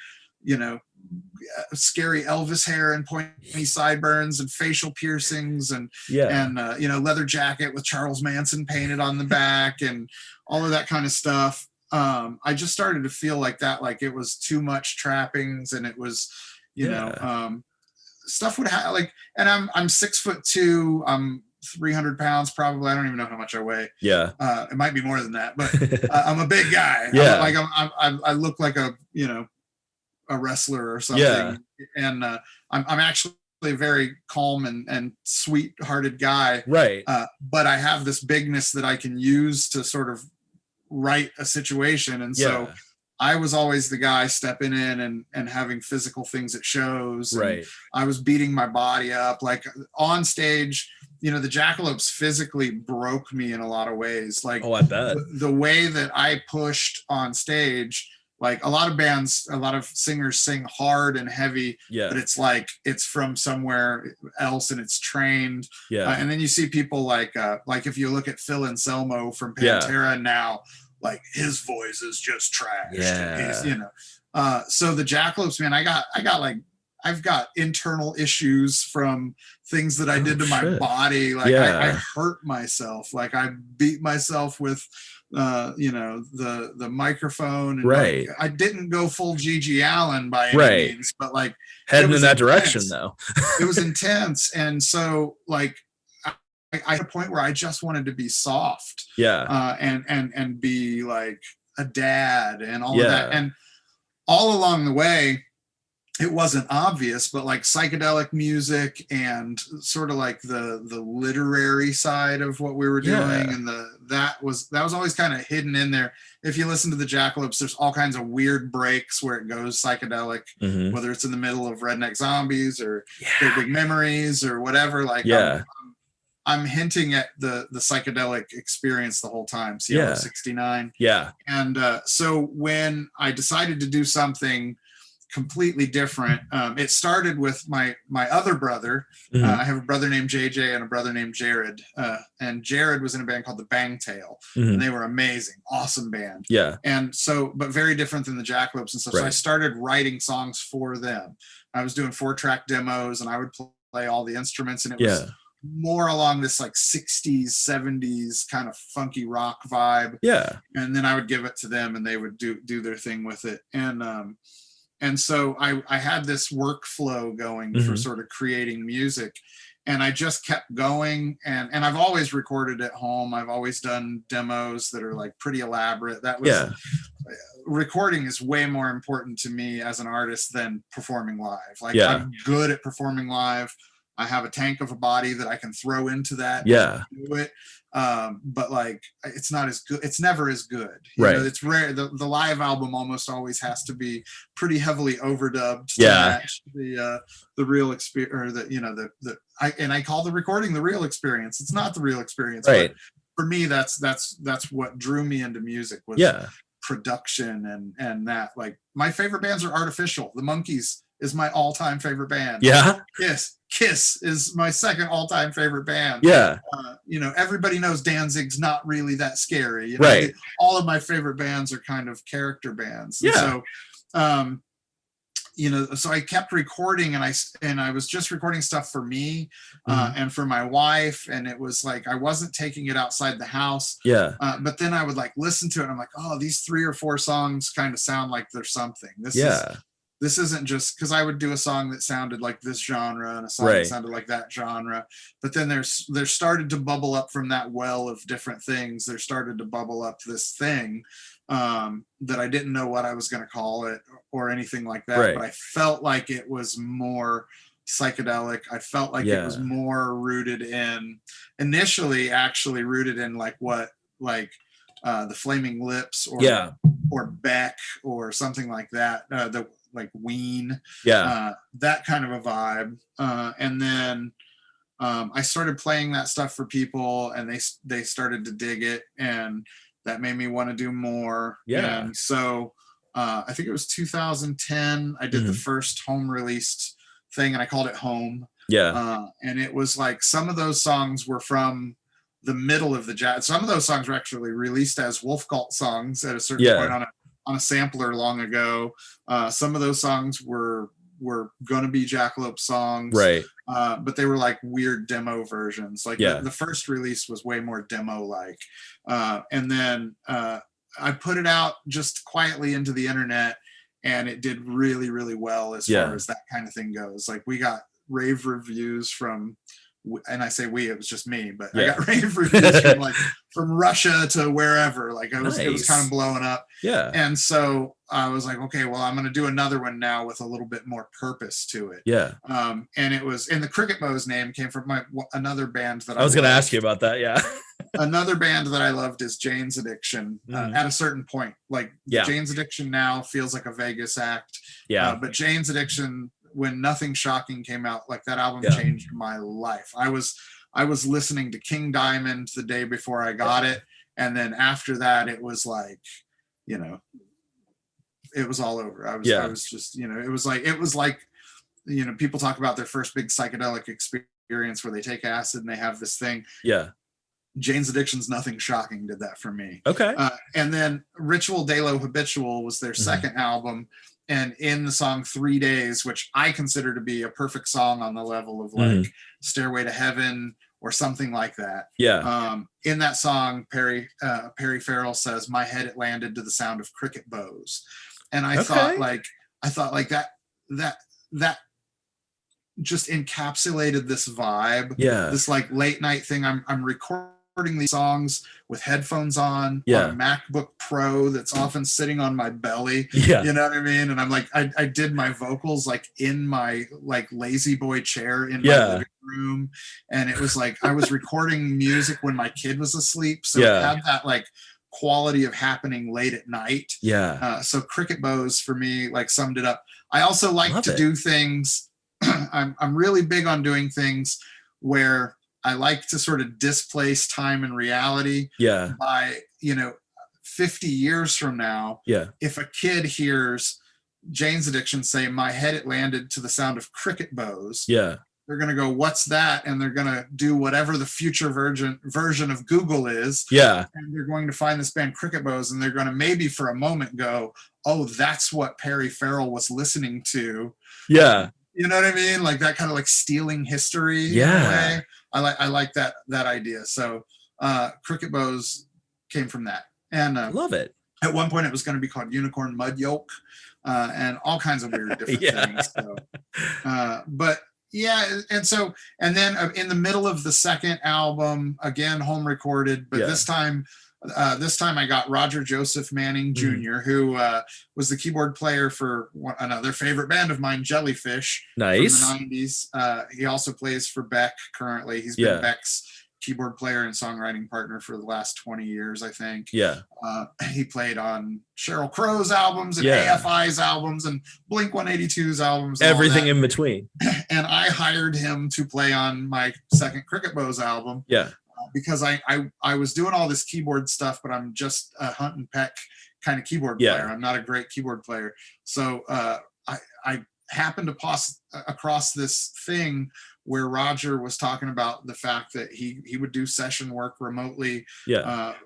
scary Elvis hair and pointy sideburns and facial piercings and leather jacket with Charles Manson painted on the back and all of that kind of stuff. I just started to feel like that, like it was too much trappings, and it was, stuff would have and I'm 6'2", I'm 300 pounds probably. I don't even know how much I weigh. Yeah. It might be more than that, but I'm a big guy. Yeah. I look like a wrestler or something. Yeah. And I'm actually a very calm and sweet-hearted guy. Right. But I have this bigness that I can use to sort of right a situation. And so I was always the guy stepping in and having physical things at shows. Right. I was beating my body up. Like on stage, the Jackalopes physically broke me in a lot of ways. Like, oh, I bet. The way that I pushed on stage, like a lot of bands, a lot of singers sing hard and heavy, but it's like it's from somewhere else and it's trained. Yeah. And then you see people like if you look at Phil Anselmo from Pantera now, like his voice is just trash. Yeah. So the Jackalopes, man, I've got internal issues from things that I did to my body. Like I hurt myself. Like I beat myself with the microphone. And I didn't go full Gigi Allen by any means, but like heading in that direction though. It was intense. And so like I had a point where I just wanted to be soft. Yeah. And be like a dad and all of that. And all along the way, it wasn't obvious, but like psychedelic music and sort of like the literary side of what we were doing, and that was always kind of hidden in there. If you listen to the Jackalopes, there's all kinds of weird breaks where it goes psychedelic, whether it's in the middle of Redneck Zombies or Big Memories or whatever. Like I'm hinting at the psychedelic experience the whole time. Cielo 69. Yeah. And so when I decided to do something completely different, it started with my other brother. I have a brother named JJ and a brother named Jared, and Jared was in a band called the Bangtail, and they were amazing, awesome band. Yeah. And so, but very different than the Jackalopes and stuff. So I started writing songs for them. I was doing 4-track demos, and I would play all the instruments, and it was more along this like 60s 70s kind of funky rock vibe. Yeah. And then I would give it to them and they would do their thing with it. And so I had this workflow going for sort of creating music, and I just kept going, and I've always recorded at home. I've always done demos that are like pretty elaborate. That was recording is way more important to me as an artist than performing live. Like I'm good at performing live. I have a tank of a body that I can throw into that. Yeah. Do it. But like, it's not as good. It's never as good. You know, it's rare. The live album almost always has to be pretty heavily overdubbed to match the real experience, or I call the recording the real experience. It's not the real experience. Right. But for me, that's what drew me into music was production and that. Like my favorite bands are Artificial. The Monkees is my all-time favorite band. Yeah. Kiss is my second all-time favorite band. Yeah. Everybody knows Danzig's not really that scary. Right. All of my favorite bands are kind of character bands. Yeah. And so, so I kept recording, and I was just recording stuff for me and for my wife, and it was like I wasn't taking it outside the house. Yeah. But then I would like listen to it, and I'm like, oh, these 3 or 4 songs kind of sound like there's something. This isn't just, because I would do a song that sounded like this genre and a song that sounded like that genre, but then there started to bubble up from that well of different things. There started to bubble up this thing that I didn't know what I was going to call it or anything like that. But I felt like it was more psychedelic. I felt like it was more rooted in, initially actually rooted in like what, like the Flaming Lips or Beck or something like that. Like Ween, that kind of a vibe, and then I started playing that stuff for people, and they started to dig it, and that made me want to do more. Yeah. And so I think it was 2010, I did the first home released thing, and I called it Home. Yeah. And it was like, some of those songs were from the middle of the jazz. Some of those songs were actually released as Wolf Cult songs at a certain point on a sampler long ago. Some of those songs were going to be Jackalope songs, right? But they were like weird demo versions. Like the first release was way more demo like, and then I put it out just quietly into the internet, and it did really, really well as far as that kind of thing goes. Like, we got rave reviews from, and I say we, it was just me, but I got rave reviews from from Russia to wherever. Like, it was kind of blowing up. Yeah. And so I was like, okay, well, I'm going to do another one now with a little bit more purpose to it. Yeah. And it was, and the Cricketbows name came from another band that I was going to ask you about that. Yeah. Another band that I loved is Jane's Addiction. At a certain point, like Jane's Addiction now feels like a Vegas act. Yeah. But Jane's Addiction, when Nothing Shocking came out, like, that album changed my life. I was listening to King Diamond the day before I got it, and then after that, it was like, it was all over. I was just, it was like, people talk about their first big psychedelic experience where they take acid and they have this thing. Yeah. Jane's Addiction's Nothing Shocking did that for me. Okay. And then Ritual De Lo Habitual was their second album. And in the song 3 Days, which I consider to be a perfect song on the level of like Stairway to Heaven or something like that. Yeah. In that song, Perry Farrell says, "My head, it landed to the sound of cricket bows." And I thought like that just encapsulated this vibe. Yeah. This like late night thing. I'm recording these songs with headphones on a MacBook Pro that's often sitting on my belly. Yeah. You know what I mean? And I'm like, I did my vocals like in my like lazy boy chair in my living room. And it was like, I was recording music when my kid was asleep. So it had that like quality of happening late at night. Yeah. So Cricketbows for me like summed it up. I also like to do things. I'm really big on doing things where I like to sort of displace time and reality. Yeah. By, 50 years from now, if a kid hears Jane's Addiction say, "My head, it landed to the sound of cricket bows," they're going to go, "What's that?" And they're going to do whatever the future version of Google is. Yeah. And they're going to find this band Cricketbows, and they're going to maybe for a moment go, "Oh, that's what Perry Farrell was listening to." Yeah. You know what I mean? Like that kind of like stealing history. Yeah. In a way. I like that idea. So Cricketbows came from that. And love it. At one point it was going to be called Unicorn Mud Yolk, and all kinds of weird different things. So, but yeah, and then in the middle of the second album, again home recorded, but this time I got Roger Joseph Manning Jr., who was the keyboard player for another favorite band of mine, Jellyfish. Nice. From the 90s. He also plays for Beck currently. He's been Beck's keyboard player and songwriting partner for the last 20 years, I think. Yeah. He played on Sheryl Crow's albums and AFI's albums and Blink-182's albums. Everything in between. And I hired him to play on my second Cricketbows album. Yeah. Because I was doing all this keyboard stuff, but I'm just a hunt and peck kind of keyboard player. I'm not a great keyboard player. So I happened to pass across this thing where Roger was talking about the fact that he would do session work remotely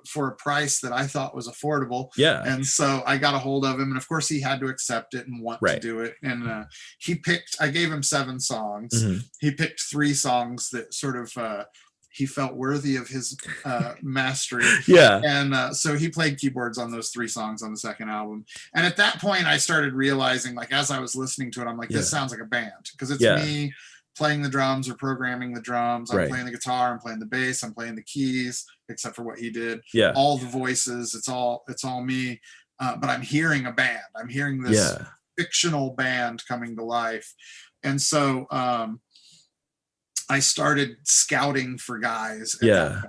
for a price that I thought was affordable. Yeah. And so I got a hold of him, and of course he had to accept it and want to do it. And I gave him 7 songs. He picked 3 songs that sort of he felt worthy of his mastery. And so he played keyboards on those 3 songs on the second album. And at that point I started realizing, like, as I was listening to it, I'm like, this sounds like a band, because it's me playing the drums or programming the drums. I'm playing the guitar, I'm playing the bass, I'm playing the keys, except for what he did. All the voices, it's all me. But I'm hearing a band. I'm hearing this fictional band coming to life. And so I started scouting for guys. At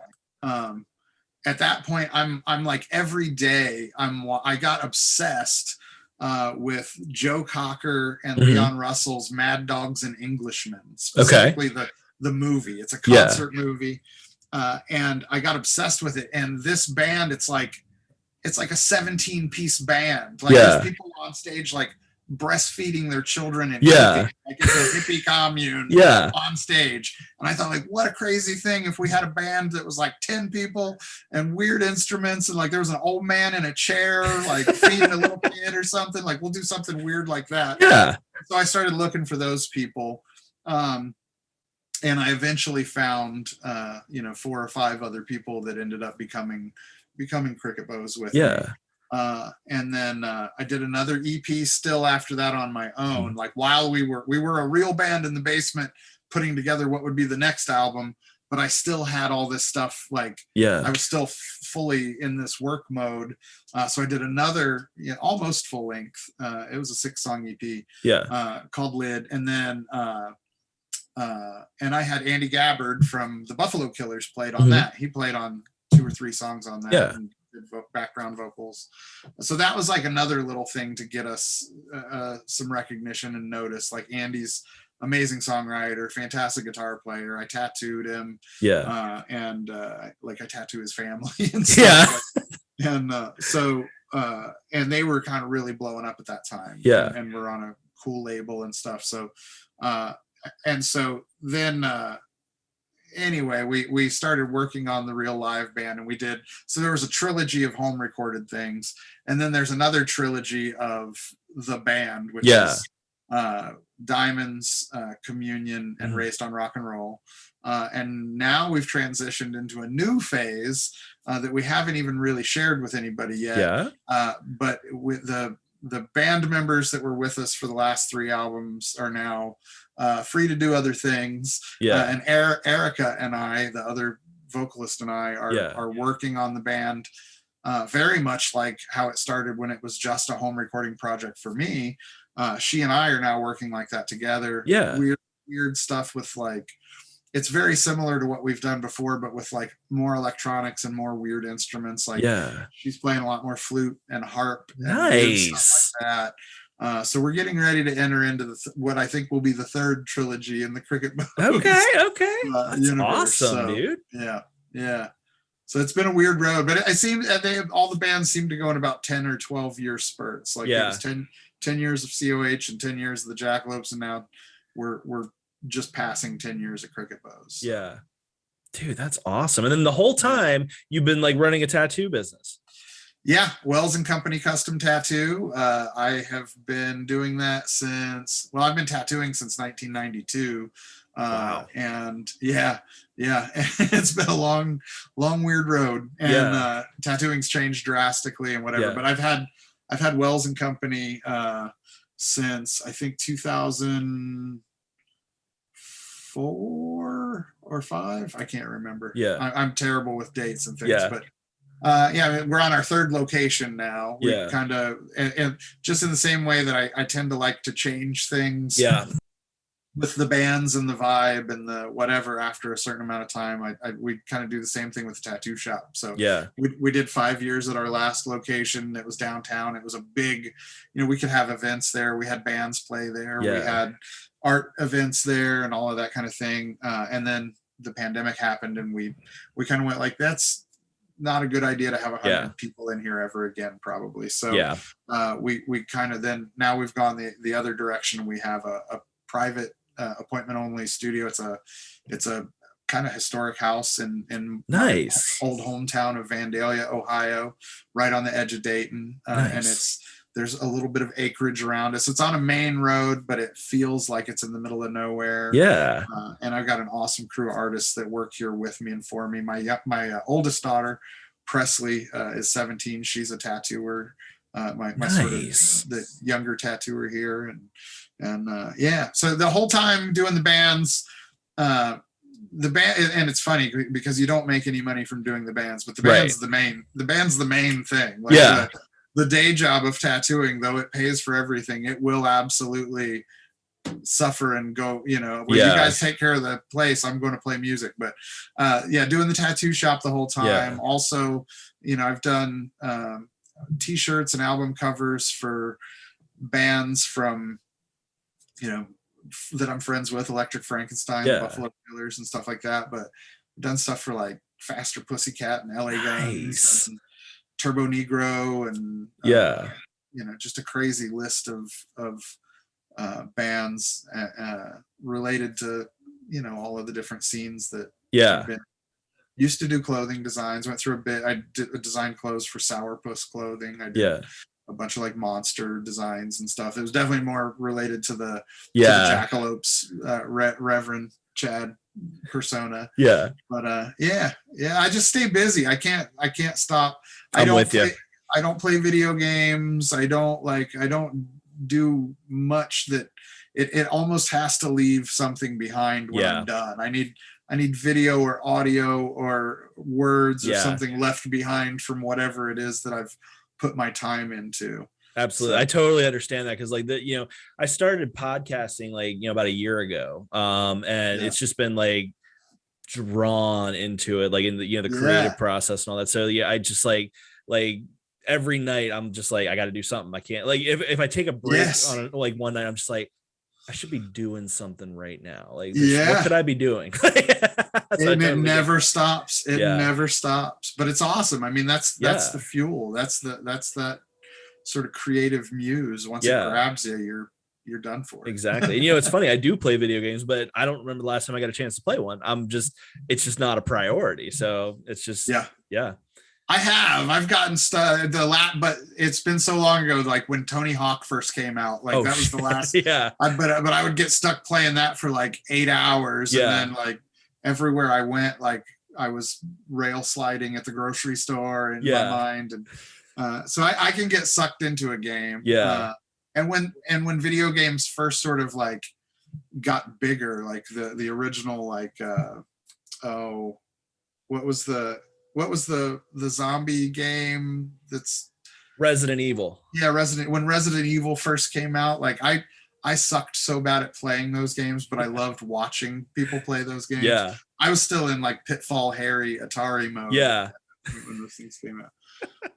that point, I'm like, every day I got obsessed with Joe Cocker and Leon Russell's Mad Dogs and Englishmen, specifically the movie. It's a concert movie. And I got obsessed with it. And this band, it's like a 17-piece band. Like there's people on stage like breastfeeding their children and cooking, like it's a hippie commune on stage. And I thought, like, what a crazy thing if we had a band that was like 10 people and weird instruments, and like there was an old man in a chair like feeding a little kid or something. Like we'll do something weird like that. So I started looking for those people, and I eventually found 4 or 5 other people that ended up becoming Cricketbows with me. And then I did another EP still after that on my own. Like while we were a real band in the basement putting together what would be the next album, but I still had all this stuff. Like I was still fully in this work mode. So I did another almost full length. It was a 6-song EP called Lid. And then and I had Andy Gabbard from the Buffalo Killers played on that. He played on 2 or 3 songs on that. And background vocals. So that was like another little thing to get us some recognition and notice. Like Andy's amazing songwriter, fantastic guitar player. I tattooed him. And like I tattoo his family and stuff. And and they were kind of really blowing up at that time. And we're on a cool label and stuff. So and so then anyway, we started working on the real live band, and so there was a trilogy of home recorded things, and then there's another trilogy of the band, which is Diamonds, Communion, and Raised on Rock and Roll. And now we've transitioned into a new phase that we haven't even really shared with anybody yet. But with the band members that were with us for the last 3 albums are now free to do other things. And Erica and I, the other vocalist, and I are working on the band very much like how it started when it was just a home recording project for me. She and I are now working like that together. Weird stuff with like, it's very similar to what we've done before, but with like more electronics and more weird instruments. Like she's playing a lot more flute and harp. And stuff like that. So we're getting ready to enter into what I think will be the 3rd trilogy in the Cricketbows. Okay. That's universe. Awesome, dude. Yeah. So it's been a weird road, but all the bands seem to go in about 10 or 12 year spurts. Like it was 10 years of COH and 10 years of the Jackalopes, and now we're just passing 10 years of Cricketbows. Dude, that's awesome. And then the whole time you've been like running a tattoo business. Wells and Company Custom Tattoo. I have been doing that I've been tattooing since 1992. Wow. And it's been a long weird road, and tattooing's changed drastically and whatever. But I've had Wells and Company since I think 2004 or 5. I can't remember. I'm terrible with dates and things, but we're on our 3rd location now. We kind of, and just in the same way that I tend to like to change things with the bands and the vibe and the whatever after a certain amount of time. We kind of do the same thing with the tattoo shop. So we did 5 years at our last location. It was downtown. It was a big, we could have events there. We had bands play there. We had art events there and all of that kind of thing. And then the pandemic happened, and we kind of went like, that's not a good idea to have 100 people in here ever again, probably. So we kind of then, now we've gone the other direction. We have a private appointment only studio. It's a kind of historic house in nice old hometown of Vandalia, Ohio, right on the edge of Dayton. And there's a little bit of acreage around us. It's on a main road, but it feels like it's in the middle of nowhere. And I've got an awesome crew of artists that work here with me and for me. My oldest daughter, Presley, is 17. She's a tattooer. My sort of the younger tattooer here. And so the whole time doing the bands, the band, and it's funny because you don't make any money from doing the bands, but the band's the main thing. Like the day job of tattooing, though it pays for everything, it will absolutely suffer and go, you guys take care of the place, I'm going to play music. But doing the tattoo shop the whole time. Also, I've done t-shirts and album covers for bands from that I'm friends with, Electric Frankenstein, Buffalo Killers, and stuff like that. But I've done stuff for like Faster Pussycat and LA Guns, and Turbo Negro, and just a crazy list of bands related to all of the different scenes that I've been. Used to do clothing designs, went through a bit. I did design clothes for Sourpuss clothing. I did a bunch of like monster designs and stuff. It was definitely more related to the Jackalopes, Reverend Chad persona. But I just stay busy. I can't stop. I don't play video games. I don't do much that it almost has to leave something behind when I'm done. I need video or audio or words or something left behind from whatever it is that I've put my time into. Absolutely. I totally understand that. Cause like I started podcasting like, about a year ago. And it's just been like drawn into it, like in the, the creative process and all that. So I just like every night I'm just like, I got to do something. I can't like, if I take a break on like one night, I'm just like, I should be doing something right now. Like, what could I be doing? It never stops. It never stops. But it's awesome. I mean, that's the fuel. That's that sort of creative muse. Once it grabs you, you're done for. Exactly. And it's funny. I do play video games, but I don't remember the last time I got a chance to play one. It's just not a priority. So it's just I've gotten stuff but it's been so long ago, like when Tony Hawk first came out, like that was the last. But I would get stuck playing that for like 8 hours, and then like everywhere I went, like I was rail sliding at the grocery store in my mind, and so I can get sucked into a game. And when video games first sort of like got bigger, like the original, like what was the zombie game that's Resident Evil? When Resident Evil first came out, like I sucked so bad at playing those games, but I loved watching people play those games. I was still in like Pitfall Harry Atari mode. When those things came out.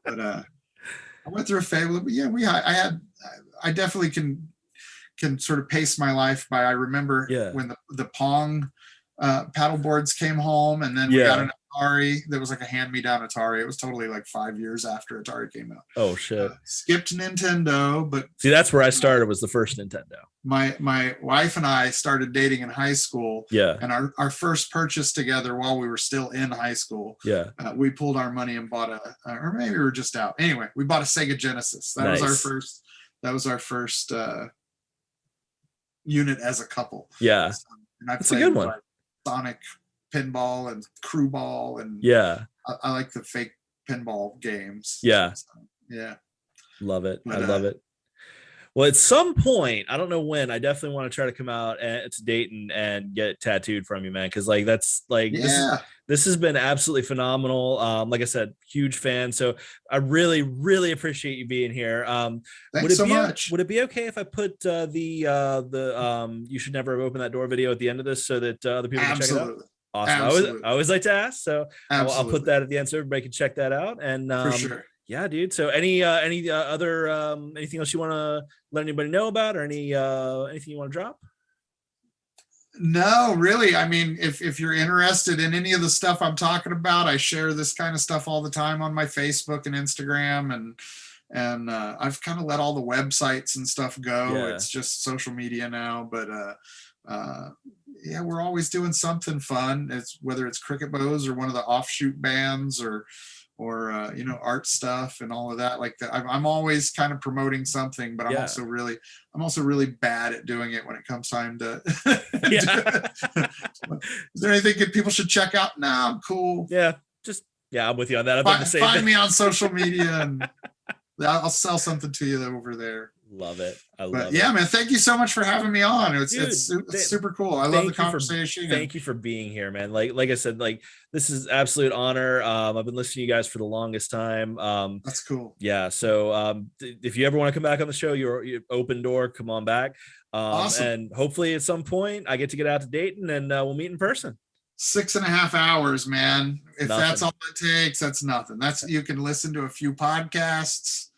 But I went through a phase. But I definitely can sort of pace my life by. I remember when the Pong paddle boards came home, and then we got an Atari that was like a hand-me-down Atari. It was totally like 5 years after Atari came out. Oh shit! Skipped Nintendo, but see, that's where I started. Was the first Nintendo. My wife and I started dating in high school. And our first purchase together while we were still in high school. We pulled our money and bought or maybe we were just out. Anyway, we bought a Sega Genesis. That was our first. That was our first unit as a couple. And that's a good one. Like Sonic pinball and crew ball, and I like the fake pinball games. Love it. I love it. Well, at some point, I don't know when, I definitely want to try to come out to Dayton and get tattooed from you, man. Cause like, that's like, this has been absolutely phenomenal. Like I said, huge fan. So I really, really appreciate you being here. Thanks so much. Would it be okay if I put the You Should Never Have Opened That Door video at the end of this so that other people can check it out? Awesome. I always like to ask. So I'll put that at the end so everybody can check that out. And for sure. Yeah, dude. So any other anything else you want to let anybody know about, or anything you want to drop? No, really. I mean, if you're interested in any of the stuff I'm talking about, I share this kind of stuff all the time on my Facebook and Instagram, and I've kind of let all the websites and stuff go. It's just social media now, but we're always doing something fun. It's whether it's Cricketbows or one of the offshoot bands or art stuff and all of that. Like that, I'm always kind of promoting something, but I'm also really bad at doing it when it comes time to. Is there anything that people should check out? No, I'm cool. I'm with you on that. Find me on social media, and I'll sell something to you over there. Love it. I love it. Yeah, man. Thank you so much for having me on. It's super cool. I love the conversation. Thank you for being here, man. Like I said, like this is absolute honor. I've been listening to you guys for the longest time. That's cool. Yeah. So if you ever want to come back on the show, you're open door. Come on back. Awesome. And hopefully at some point I get to get out to Dayton and we'll meet in person. 6.5 hours, man. If that's all it takes, that's nothing. You can listen to a few podcasts.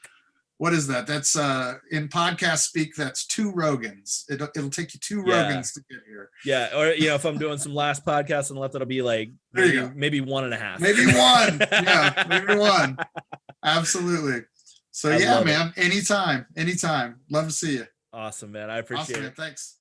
what is that? That's in podcast speak, that's 2 Rogans. It'll take you 2 Rogans to get here. Yeah. Or, if I'm doing some last podcast on the left, it'll be like maybe 1.5. Maybe 1. Yeah, maybe 1. Absolutely. So yeah, man, anytime. Love to see you. Awesome, man. I appreciate it. Thanks.